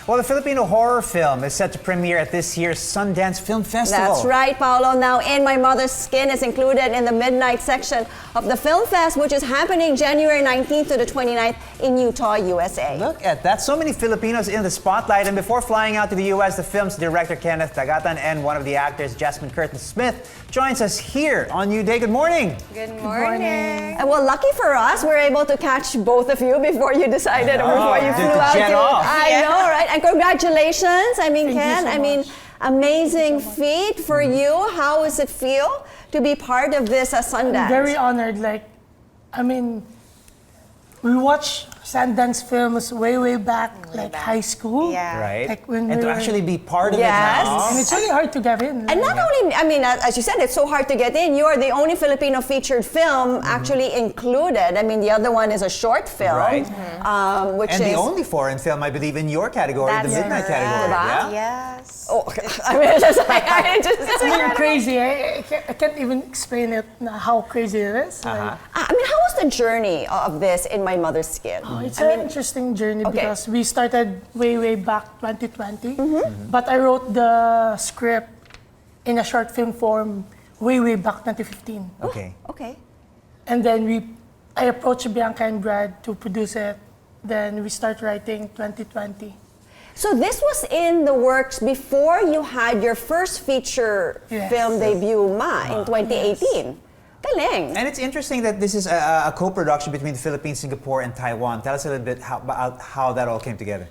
Well, the Filipino horror film is set to premiere at this year's Sundance Film Festival. That's right, Paolo. Now, In My Mother's Skin is included in the midnight section of the Film Fest, which is happening January 19th to the 29th in Utah, USA. Look at that. So many Filipinos in the spotlight. And before flying out to the U.S., the film's director, Kenneth Dagatan, and one of the actors, Jasmine Curtis-Smith, joins us here on New Day. Good morning. Good morning. And well, lucky for us, we're able to catch both of you before you decided or before you flew out. I know, right? And congratulations. I mean, Ken, amazing feat for you. How does it feel to be part of this Sundance? I'm very honored. We watched Sundance films way back, high school. Yeah. Right. Like when and to actually be part of it now. And it's really hard to get in. And not only, as you said, it's so hard to get in. You are the only Filipino featured film actually included. The other one is a short film. Right. Which and is the only foreign film, I believe, in your category, That's the midnight category. right. Yeah? Yes. Oh, it's just like, It's really crazy. I can't even explain it how crazy it is. how was the journey of this In My Mother's Skin? It's an interesting journey because we started way back 2020, but I wrote the script in a short film form way back 2015. Okay. Okay. And then I approached Bianca and Brad to produce it. Then we start writing 2020. So this was in the works before you had your first feature film debut, in 2018. Galing. And it's interesting that this is a co-production between the Philippines, Singapore, and Taiwan. Tell us a little bit about how that all came together.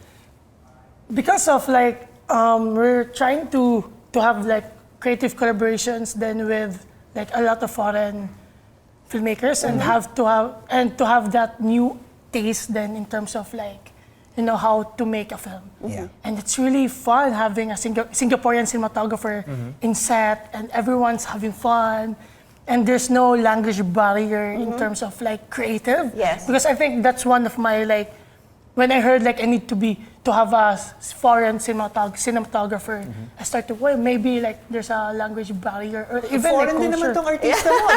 Because of we're trying to have creative collaborations then with a lot of foreign filmmakers and to have that new taste then in terms of how to make a film. Yeah. And it's really fun having a Singaporean cinematographer in set and everyone's having fun. And there's no language barrier in terms of creative. Yes. Because I think that's one of my when I heard I need to have a foreign cinematographer, I started maybe there's a language barrier or even Foreign din naman culture. tong artista mo.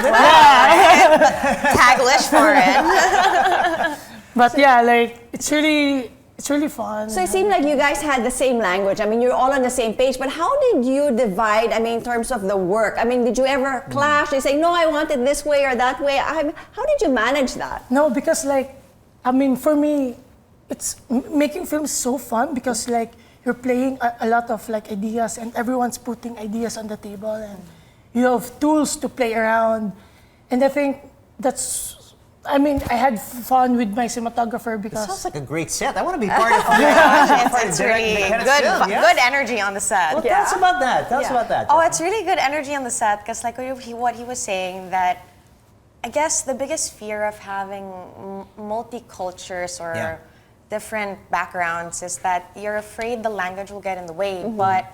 Taglish foreign. But it's really fun. So it seemed like you guys had the same language. You're all on the same page. But how did you divide, in terms of the work? Did you ever clash? You say, no, I want it this way or that way. How did you manage that? No, because for me, it's making films so fun because you're playing a lot of ideas and everyone's putting ideas on the table and you have tools to play around. And I think I had fun with my cinematographer because... It sounds like a great set. I want to be part of It's really good energy on the set. Well, tell us about that. Tell us about that. Oh, it's really good energy on the set because what he was saying that I guess the biggest fear of having multicultures or different backgrounds is that you're afraid the language will get in the way. But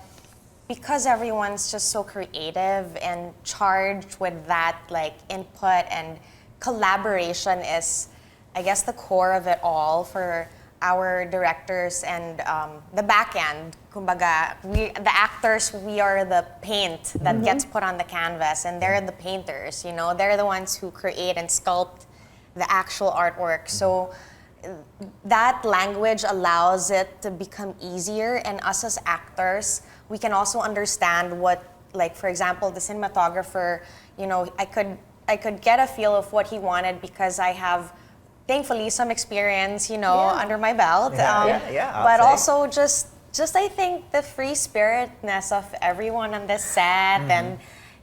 because everyone's just so creative and charged with that input and collaboration is, I guess, the core of it all for our directors and the back end. Kumbaga, the actors, we are the paint that gets put on the canvas, and they're the painters. They're the ones who create and sculpt the actual artwork. So that language allows it to become easier, and us as actors, we can also understand what, for example, the cinematographer. I could get a feel of what he wanted because I have, thankfully, some experience, under my belt. But also just I think the free spiritness of everyone on this set and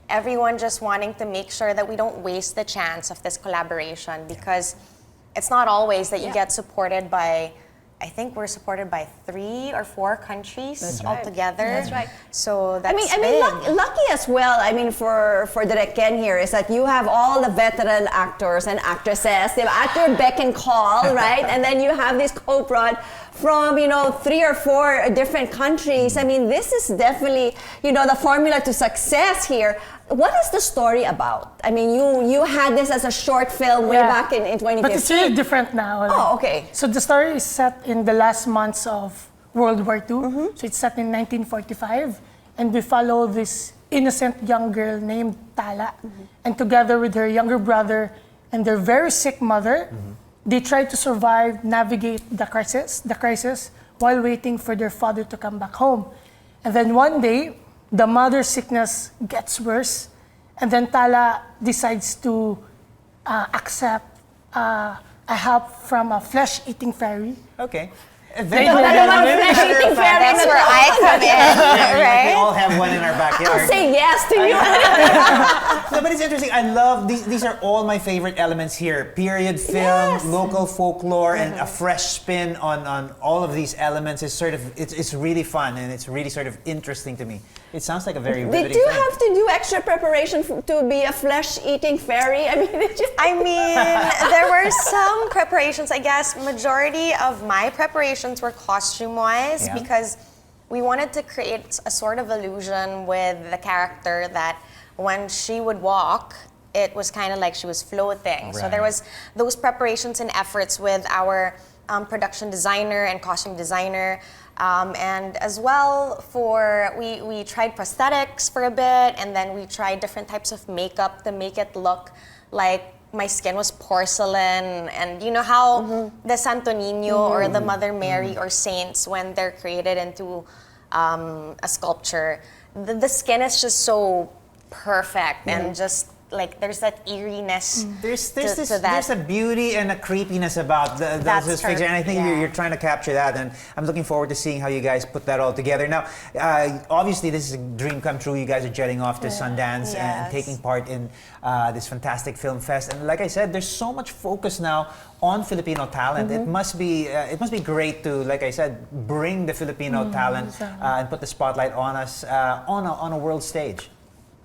everyone just wanting to make sure that we don't waste the chance of this collaboration because it's not always that you get supported by, I think we're supported by 3 or 4 countries altogether. That's right. So that's big. Lucky as well. For Director Ken here is that you have all the veteran actors and actresses. They have at your beck and call, right? And then you have this co-prod from 3 or 4 different countries. This is definitely the formula to success here. What is the story about? You had this as a short film way back in 2015. But it's really different now. Oh, okay. So the story is set in the last months of World War II. So it's set in 1945. And we follow this innocent young girl named Tala. And together with her younger brother and their very sick mother, they try to survive, navigate the crisis while waiting for their father to come back home. And then one day, the mother's sickness gets worse, and then Tala decides to accept a help from a flesh-eating fairy. Okay. Very But I want a flesh-eating fairy. That's where I come in, We right? all have one in our backyard. Say yes to you. No, but it's interesting. I love these are all my favorite elements here. Period film, Yes. local folklore, and a fresh spin on all of these elements is sort of it's really fun and it's really sort of interesting to me. It sounds like a very riveting Did you film. have to do extra preparation to be a flesh-eating fairy? I mean, did you? I mean, there were some preparations. I guess majority of my preparations were costume-wise Yeah. because we wanted to create a sort of illusion with the character that when she would walk, it was kind of like she was floating. So there Right. was those preparations and efforts with our production designer and costume designer. And as well we tried prosthetics for a bit, and then we tried different types of makeup to make it look like my skin was porcelain. And you know how the Santo Niño or the Mother Mary or saints, when they're created into a sculpture, the skin is just so perfect and just like there's that eeriness There's to that. there's a beauty and a creepiness about That's those true, figures, and I think yeah. you're trying to capture that, and I'm looking forward to seeing how you guys put that all together. Now, obviously, this is a dream come true. You guys are jetting off to Sundance and Yes. taking part in this fantastic film fest, and like I said, there's so much focus now on Filipino talent. It must be great to, like I said, bring the Filipino talent and put the spotlight on us on a world stage.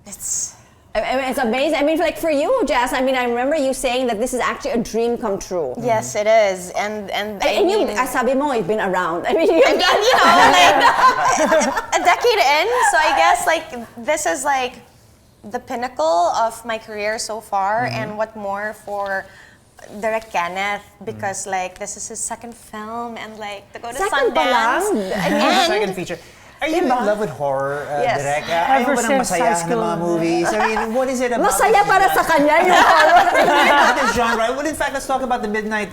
It's I mean, it's amazing. I mean, like for you, Jazz. I mean, I remember you saying that this is actually a dream come true. yes, it is, and And you, sabi mo, you've been around. I mean, you've I mean, done, you know, like a decade in, so I guess like this is like the pinnacle of my career so far, and what more for Director Kenneth, because like this is his second film, and like to go to Second pa Sundance. lang. Second feature. Are you in Diba? love with horror, Yes. Direk? Ayaw Ever ba ng since masaya high ng school. mga movies? I mean, what is it about Masaya this para sa kanya yung horror. this genre? Well, in fact, let's talk about the midnight,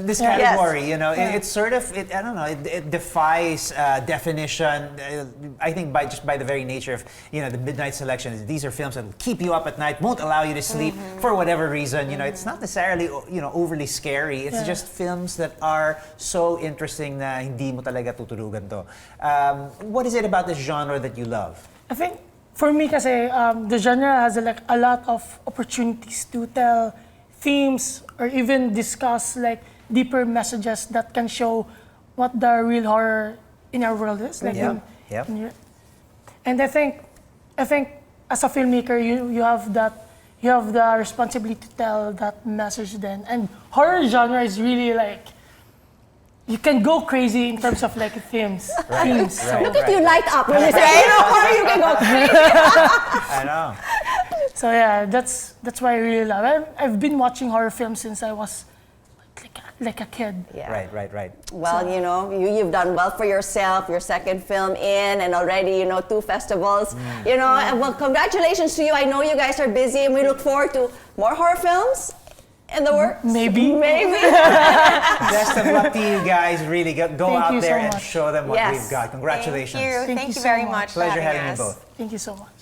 this category. You know, it's sort of, I don't know, it defies definition. I think by the very nature of, you know, the midnight selection, these are films that will keep you up at night, won't allow you to sleep for whatever reason. You know, it's not necessarily, you know, overly scary. It's just films that are so interesting na hindi mo talaga tutulugan to. What is it about this genre that you love? I think for me kasi the genre has like a lot of opportunities to tell themes or even discuss like deeper messages that can show what the real horror in our world is. Like Yep. And I think as a filmmaker you have the responsibility to tell that message then. And horror genre is really like you can go crazy in terms of like themes. Right. Look at you light up when you say, you know, horror, you can go crazy. I know. So yeah, that's why I really love it. I've been watching horror films since I was like a kid. Yeah. Right. Well, you know, you've done well for yourself, your second film in, and already, you know, 2 festivals. You know, and well, congratulations to you. I know you guys are busy, and we look forward to more horror films in the works. Maybe. Best of luck to you guys. Really, go Thank out you there so and much. show them what Yes. we've got. Congratulations. Thank Thank you you so very much. much. for Pleasure having having you us. both. Thank you so much.